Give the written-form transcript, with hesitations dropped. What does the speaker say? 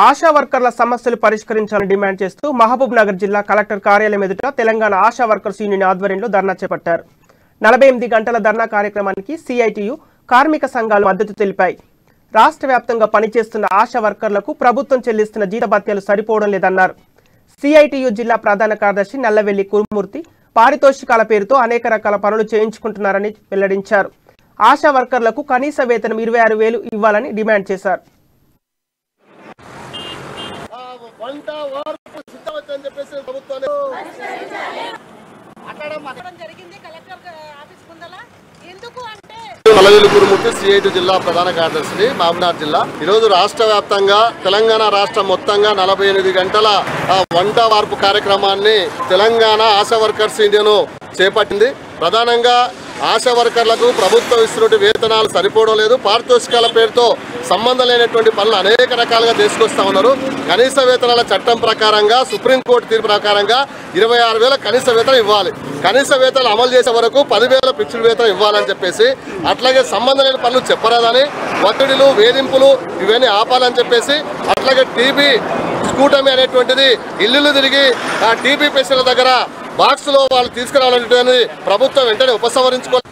ఆశా వర్కర్ల సమస్యలు పరిష్కరించాలని డిమాండ్ చేస్తూ మహబూబ్ నగర్ జిల్లా కలెక్టర్ కార్యాలయం ఎదుట తెలంగాణ ఆశా వర్కర్స్ యూనియన్ ఆధ్వర్యంలో ధర్నా చేపట్టారు. 48 గంటల ధర్నా కార్యక్రమానికి సిఐటియు కార్మిక సంఘాలు మద్దతు తెలిపాయి. రాష్ట్ర వ్యాప్తంగా పనిచేస్తున్న ఆశా వర్కర్లకు ప్రభుత్వం చెల్లిస్తున్న జీతభత్యాలు సరిపోవడం లేదన్నారు. సిఐటియు జిల్లా ప్రధాన కార్యదర్శి నల్లవెల్లి కురుమూర్తి పారితోషికాల పేరుతో అనేక రకాల పనులు చేయించుకుంటున్నారని వెల్లడించారు. ఆశా వర్కర్లకు కనీస వేతనం 26,000 ఇవ్వాలని డిమాండ్ చేశారు. నల్లవెల్లి కురుమూర్తి సిఐటి జిల్లా ప్రధాన కార్యదర్శి మహబూబ్నగర్ జిల్లా. ఈరోజు రాష్ట్ర వ్యాప్తంగా తెలంగాణ రాష్ట్రం మొత్తంగా 48 గంటల వంట వార్పు కార్యక్రమాన్ని తెలంగాణ ఆశా వర్కర్స్ యూనియన్ చేపట్టింది. ప్రధానంగా ఆశా వర్కర్లకు ప్రభుత్వం ఇస్తున్న వేతనాలు సరిపోవడం లేదు. పారితోషికాల పేరుతో సంబంధం లేనటువంటి పనులు అనేక రకాలుగా తీసుకొస్తా ఉన్నారు. కనీస వేతనాల చట్టం ప్రకారంగా సుప్రీంకోర్టు తీర్పు ప్రకారంగా 26,000 కనీస వేతనం ఇవ్వాలి. కనీస వేతనాలు అమలు చేసే వరకు 10,000 ఫిక్స్డ్ వేతనం ఇవ్వాలని చెప్పేసి, అట్లాగే సంబంధం లేని పనులు చెప్పరాదని, ఒత్తిడిలు వేధింపులు ఇవన్నీ ఆపాలని చెప్పేసి, అట్లాగే టీబీ స్కూటమీ అనేటువంటిది ఇల్లు తిరిగి ఆ టీబీ పేషెంట్ల దగ్గర బాక్స్లో వాళ్ళు తీసుకురావాలనేటువంటి ప్రభుత్వం వెంటనే ఉపసంహరించుకోవాలి.